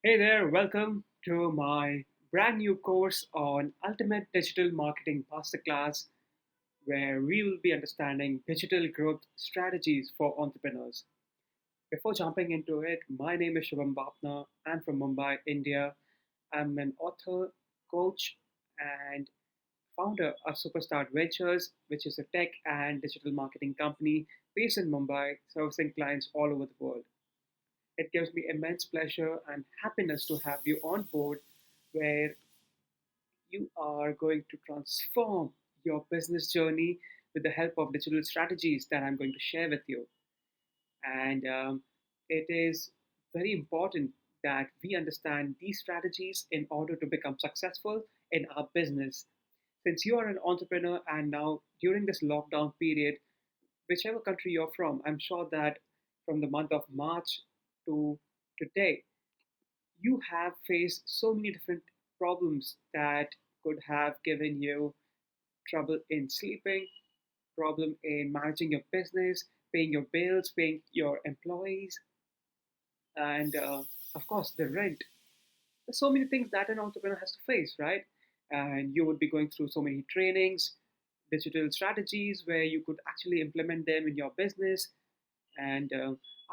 Hey there, welcome to my brand new course on Ultimate Digital Marketing Masterclass, where we will be understanding digital growth strategies for entrepreneurs. Before jumping into it, my name is Shubham Bapna. I'm from Mumbai, India. I'm an author, coach, and founder of Superstart Ventures, which is a tech and digital marketing company based in Mumbai, servicing clients all over the world. It gives me immense pleasure and happiness to have you on board where you are going to transform your business journey with the help of digital strategies that I'm going to share with you. And it is very important that we understand these strategies in order to become successful in our business. Since you are an entrepreneur and now during this lockdown period, whichever country you're from, I'm sure that from the month of March to today, you have faced so many different problems that could have given you trouble in sleeping, problem in managing your business, paying your bills, paying your employees, and of course the rent. There's so many things that an entrepreneur has to face, right? And you would be going through so many trainings, digital strategies where you could actually implement them in your business. And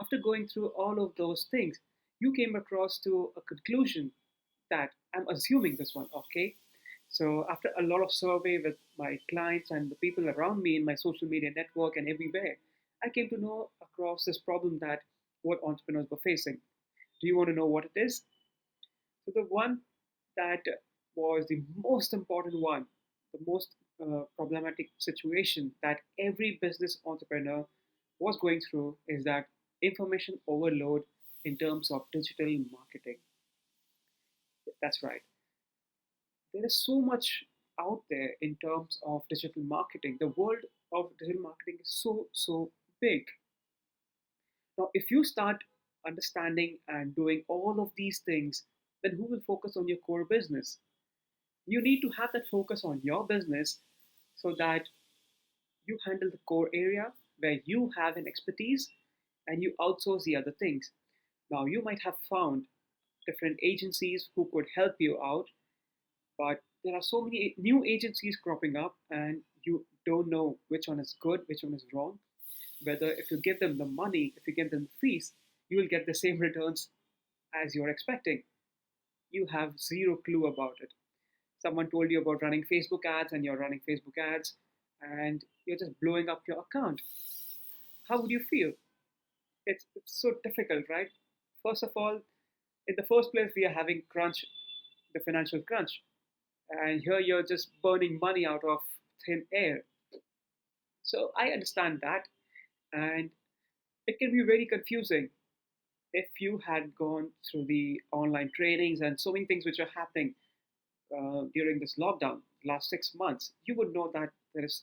after going through all of those things, you came across to a conclusion that I'm assuming this one, okay? So after a lot of survey with my clients and the people around me in my social media network and everywhere, I came to know across this problem that what entrepreneurs were facing. Do you want to know what it is? So the one that was the most important one, the most problematic situation that every business entrepreneur was going through is that information overload in terms of digital marketing. That's right. There is so much out there in terms of digital marketing. The world of digital marketing is so big. Now, if you start understanding and doing all of these things, then who will focus on your core business? You need to have that focus on your business so that you handle the core area where you have an expertise and you outsource the other things. Now, you might have found different agencies who could help you out, but there are so many new agencies cropping up, and you don't know which one is good, which one is wrong. Whether if you give them the money, if you give them fees, you will get the same returns as you're expecting. You have zero clue about it. Someone told you about running Facebook ads and you're running Facebook ads and you're just blowing up your account. How would you feel? It's so difficult, right? First of all, in the first place, we are having crunch, the financial crunch. And here you're just burning money out of thin air. So I understand that. And it can be very confusing if you had gone through the online trainings and so many things which are happening during this lockdown, last 6 months, you would know that there is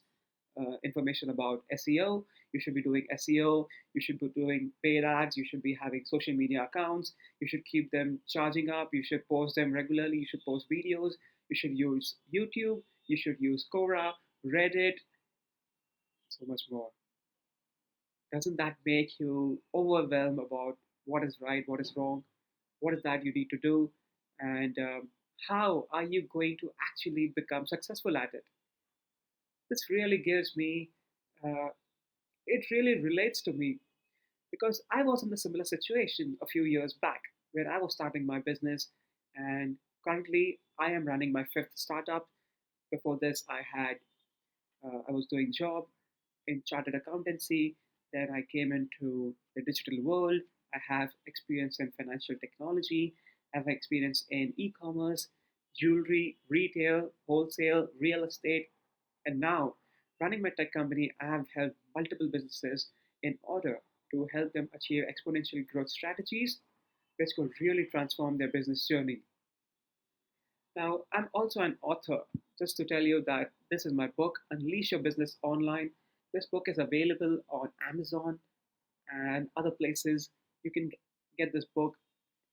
information about SEO. You should be doing SEO. You should be doing paid ads. You should be having social media accounts. You should keep them charging up. You should post them regularly. You should post videos. You should use YouTube. You should use Quora, Reddit, so much more. Doesn't that make you overwhelmed about what is right, what is wrong, what is that you need to do, and how are you going to actually become successful at it? This really gives me, uh, it really relates to me because I was in a similar situation a few years back where I was starting my business, and currently I am running my fifth startup. Before this, I was doing job in chartered accountancy. Then I came into the digital world. I have experience in financial technology. I have experience in e-commerce, jewelry, retail, wholesale, real estate, and now running my tech company. I have helped multiple businesses in order to help them achieve exponential growth strategies, which could really transform their business journey. Now, I'm also an author. Just to tell you that this is my book, Unleash Your Business Online. This book is available on Amazon and other places. You can get this book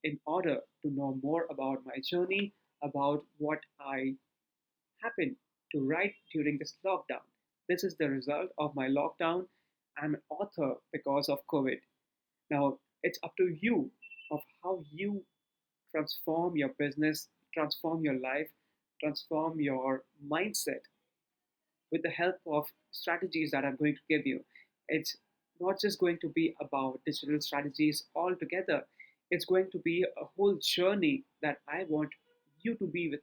in order to know more about my journey, about what I happened to write during this lockdown. This is the result of my lockdown. I'm an author because of COVID. Now, it's up to you of how you transform your business, transform your life, transform your mindset with the help of strategies that I'm going to give you. It's not just going to be about digital strategies altogether, it's going to be a whole journey that I want you to be with.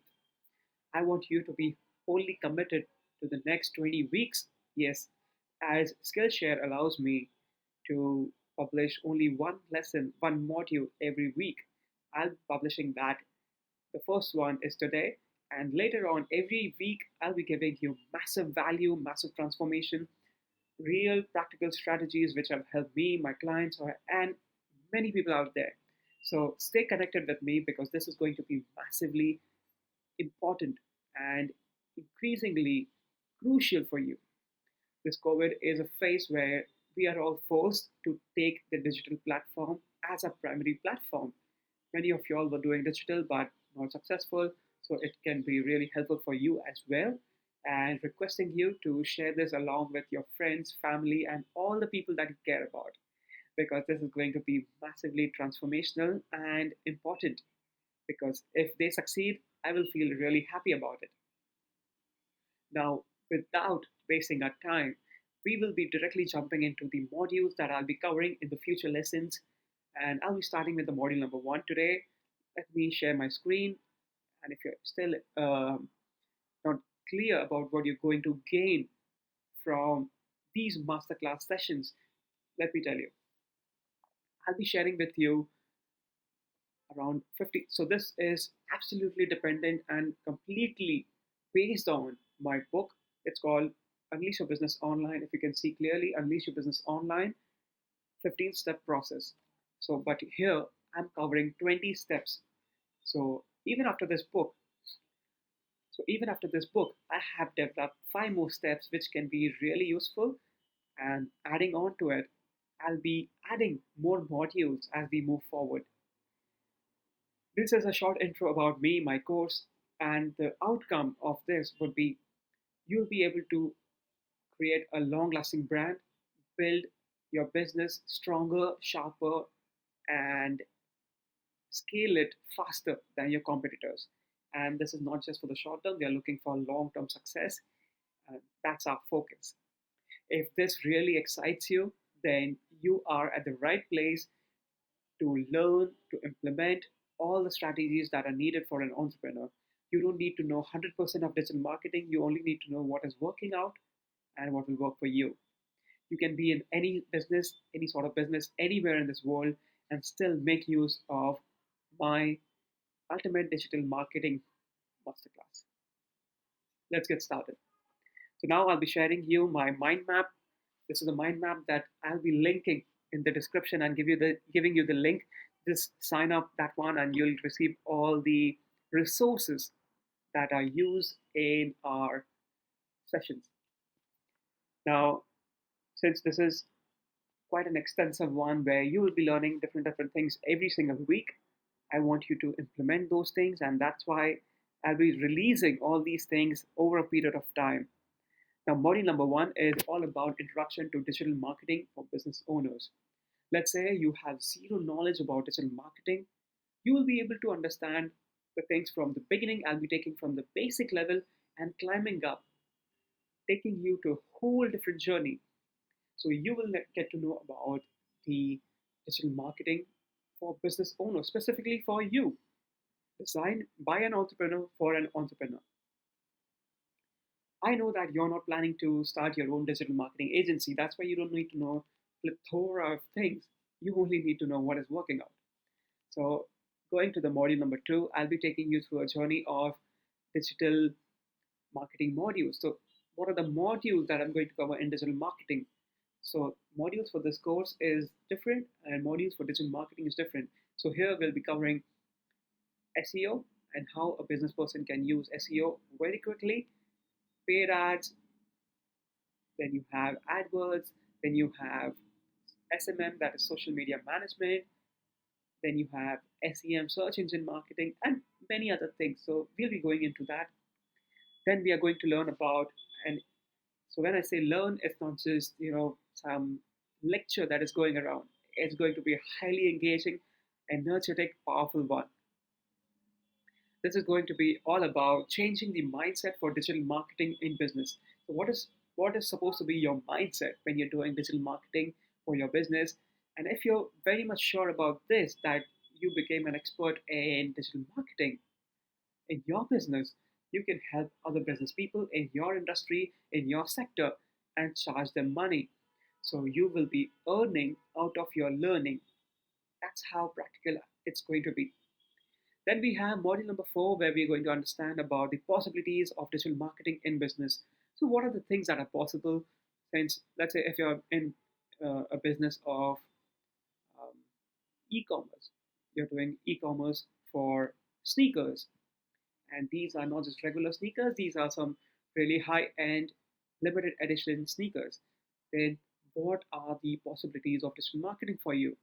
I want you to be wholly committed to the next 20 weeks. Yes, as Skillshare allows me to publish only one lesson, one module every week. I'll be publishing that. The first one is today, and later on, every week, I'll be giving you massive value, massive transformation, real practical strategies which have helped me, my clients, and many people out there. So stay connected with me because this is going to be massively important and increasingly crucial for you. This COVID is a phase where we are all forced to take the digital platform as a primary platform. Many of y'all were doing digital but not successful, so it can be really helpful for you as well. And requesting you to share this along with your friends, family, and all the people that you care about because this is going to be massively transformational and important. Because if they succeed, I will feel really happy about it. Now, without wasting our time, we will be directly jumping into the modules that I'll be covering in the future lessons. And I'll be starting with the module number one today. Let me share my screen. And if you're still not clear about what you're going to gain from these masterclass sessions, let me tell you. I'll be sharing with you around 50. So this is absolutely dependent and completely based on my book. It's called Unleash Your Business Online. If you can see clearly, Unleash Your Business Online, 15-step process. So, but here I'm covering 20 steps. So even after this book, I have developed 5 more steps which can be really useful. And adding on to it, I'll be adding more modules as we move forward. This is a short intro about me, my course, and the outcome of this would be you'll be able to create a long lasting brand, build your business stronger, sharper, and scale it faster than your competitors. And this is not just for the short term, we are looking for long term success. And that's our focus. If this really excites you, then you are at the right place to learn, to implement all the strategies that are needed for an entrepreneur. You don't need to know 100% of digital marketing, you only need to know what is working out and what will work for you. You can be in any business, any sort of business, anywhere in this world, and still make use of my ultimate digital marketing masterclass. Let's get started. So now I'll be sharing you my mind map. This is a mind map that I'll be linking in the description and giving you the link. Just sign up that one and you'll receive all the resources that are used in our sessions. Now, since this is quite an extensive one where you will be learning different things every single week, I want you to implement those things, and that's why I'll be releasing all these things over a period of time. Now, module number one is all about introduction to digital marketing for business owners. Let's say you have zero knowledge about digital marketing, you will be able to understand the things from the beginning. I'll be taking from the basic level and climbing up, taking you to a whole different journey. So you will get to know about the digital marketing for business owners, specifically for you, designed by an entrepreneur for an entrepreneur. I know that you're not planning to start your own digital marketing agency. That's why you don't need to know a plethora of things. You only need to know what is working out. So going to the module number two, I'll be taking you through a journey of digital marketing modules. So what are the modules that I'm going to cover in digital marketing? So modules for this course is different and modules for digital marketing is different. So here we'll be covering SEO and how a business person can use SEO very quickly, paid ads, then you have AdWords, then you have SMM, that is social media management, then you have SEM, search engine marketing, and many other things. So we'll be going into that. Then we are going to learn about, and so when I say learn, it's not just some lecture that is going around. It's going to be a highly engaging, energetic, powerful one. This is going to be all about changing the mindset for digital marketing in business. So what is supposed to be your mindset when you're doing digital marketing for your business? And if you're very much sure about this, that you became an expert in digital marketing in your business, you can help other business people in your industry, in your sector, and charge them money. So you will be earning out of your learning. That's how practical it's going to be. Then we have module number 4, where we're going to understand about the possibilities of digital marketing in business. So, what are the things that are possible? Since, let's say, if you're in a business of um, e-commerce, you're doing e-commerce for sneakers, and these are not just regular sneakers; these are some really high-end, limited edition sneakers. Then, what are the possibilities of digital marketing for you?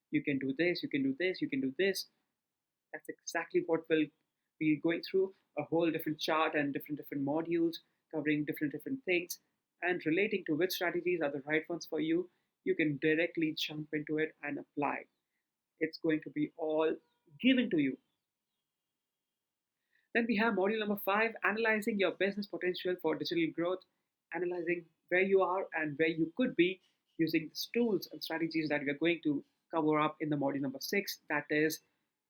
You can do this, you can do this, you can do this. That's exactly what we'll be going through, a whole different chart and different modules covering different things and relating to which strategies are the right ones for you. You can directly jump into it and apply. It's going to be all given to you. Then we have module number 5, analyzing your business potential for digital growth, analyzing where you are and where you could be using the tools and strategies that we are going to cover up in the module number 6, that is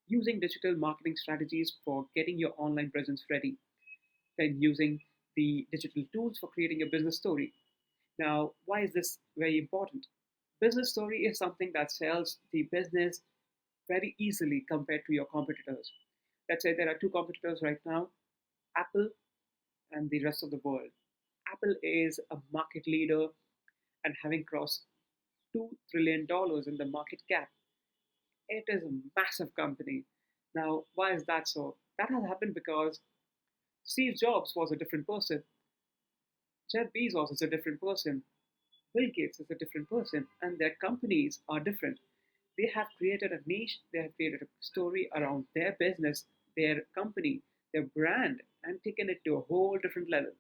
using digital marketing strategies for getting your online presence ready, then using the digital tools for creating a business story. Now, why is this very important? Business story is something that sells the business very easily compared to your competitors. Let's say there are two competitors right now, Apple and the rest of the world. Apple is a market leader and having crossed $2 trillion in the market cap. It is a massive company. Now, why is that so? That has happened because Steve Jobs was a different person. Jeff Bezos is a different person. Bill Gates is a different person. And their companies are different. They have created a niche, they have created a story around their business, their company, their brand, and taken it to a whole different level.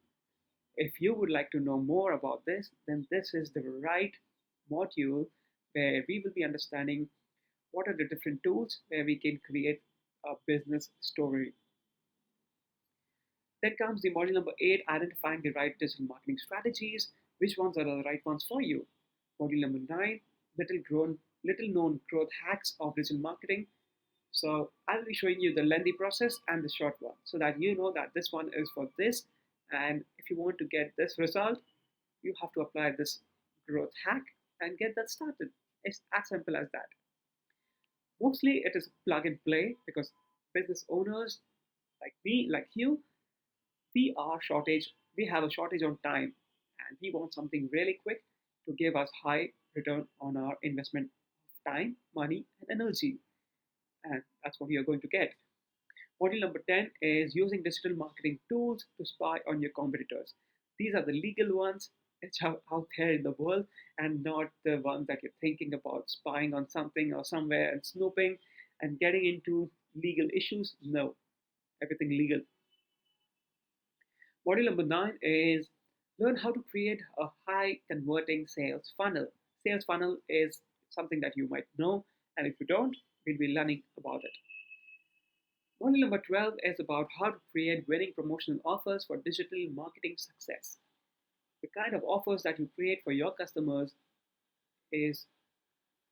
If you would like to know more about this, then this is the right module where we will be understanding what are the different tools where we can create a business story. Then comes the module number 8, identifying the right digital marketing strategies. Which ones are the right ones for you? Module number 9, little known growth hacks of digital marketing. So I'll be showing you the lengthy process and the short one so that you know that this one is for this. And if you want to get this result, you have to apply this growth hack and get that started. It's as simple as that. Mostly it is plug and play because business owners like me, like you, we have a shortage on time and we want something really quick to give us high return on our investment of time, money, and energy. And that's what you're going to get. Module number 10 is using digital marketing tools to spy on your competitors. These are the legal ones which are out there in the world and not the ones that you're thinking about spying on something or somewhere and snooping and getting into legal issues. No, everything legal. Module number 9 is learn how to create a high converting sales funnel. Sales funnel is something that you might know, and if you don't, we'll be learning about it. Module number 12 is about how to create winning promotional offers for digital marketing success. The kind of offers that you create for your customers is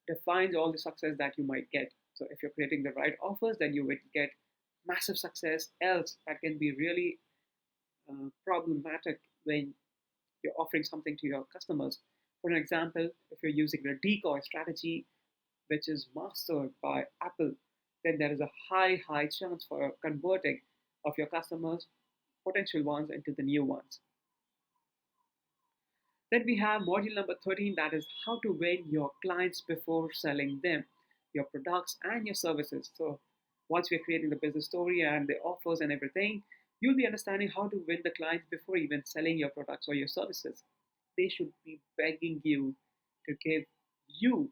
defines all the success that you might get. So if you're creating the right offers, then you will get massive success. Else, that can be really problematic when you're offering something to your customers. For an example, if you're using a decoy strategy, which is mastered by Apple, then there is a high chance for converting of your customers, potential ones, into the new ones. Then we have module number 13, that is how to win your clients before selling them, your products and your services. So once we're creating the business story and the offers and everything, you'll be understanding how to win the clients before even selling your products or your services. They should be begging you to give you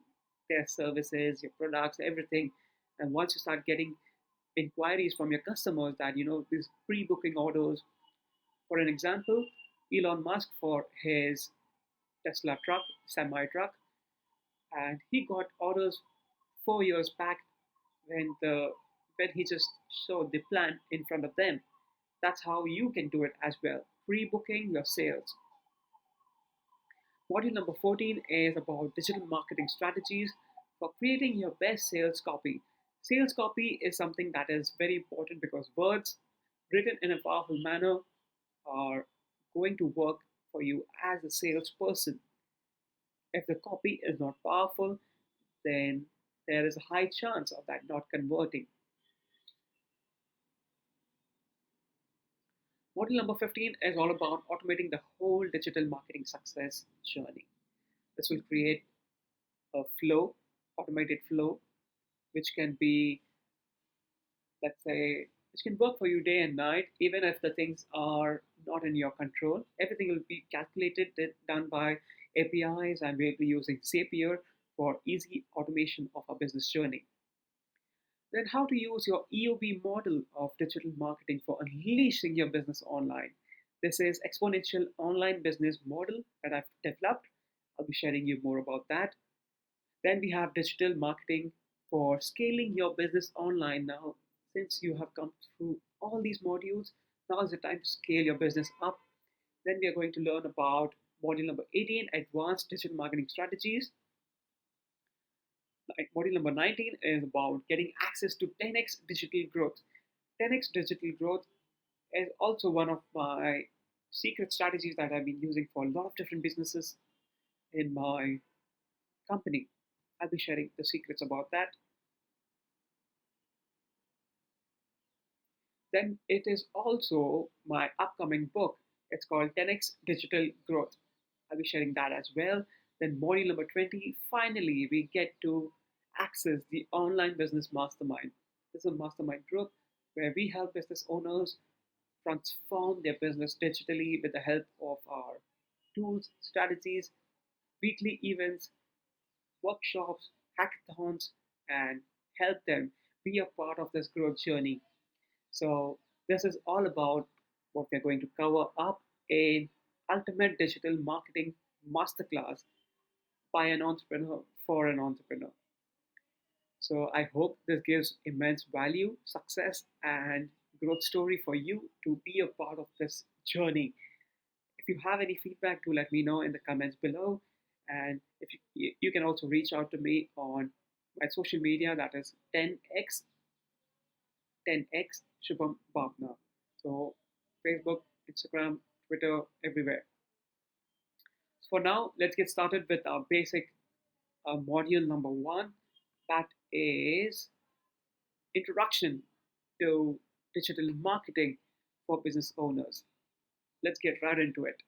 their services, your products, everything. And once you start getting inquiries from your customers that, these pre-booking orders, for an example, Elon Musk for his Tesla truck, semi truck, and he got orders 4 years back when the when he just showed the plan in front of them. That's how you can do it as well. Pre-booking your sales. Module number 14 is about digital marketing strategies for creating your best sales copy. Sales copy is something that is very important because words written in a powerful manner are going to work for you as a salesperson. If the copy is not powerful, then there is a high chance of that not converting. Module number 15 is all about automating the whole digital marketing success journey. This will create a flow, automated flow, which can be, let's say, which can work for you day and night, even if the things are not in your control. Everything will be calculated, done by APIs, and we'll be using Zapier for easy automation of our business journey. Then, how to use your EOB model of digital marketing for unleashing your business online. This is Exponential Online Business Model that I've developed. I'll be sharing you more about that. Then we have digital marketing for scaling your business online. Now, since you have come through all these modules, now is the time to scale your business up. Then we are going to learn about module number 18, advanced digital marketing strategies. Like module number 19 is about getting access to 10x digital growth. 10x digital growth is also one of my secret strategies that I've been using for a lot of different businesses in my company. I'll be sharing the secrets about that. Then it is also my upcoming book. It's called 10x Digital Growth. I'll be sharing that as well. Then module number 20, finally we get to access the online business mastermind. This is a mastermind group where we help business owners transform their business digitally with the help of our tools, strategies, weekly events, workshops, hackathons, and help them be a part of this growth journey. So, this is all about what we're going to cover up in Ultimate Digital Marketing Masterclass by an entrepreneur for an entrepreneur. So, I hope this gives immense value, success, and growth story for you to be a part of this journey. If you have any feedback, do let me know in the comments below. And if you can also reach out to me on my social media, that is 10x Shubham Bhavna. So Facebook, Instagram, Twitter, everywhere. So for now, let's get started with our basic module number one. That is introduction to digital marketing for business owners. Let's get right into it.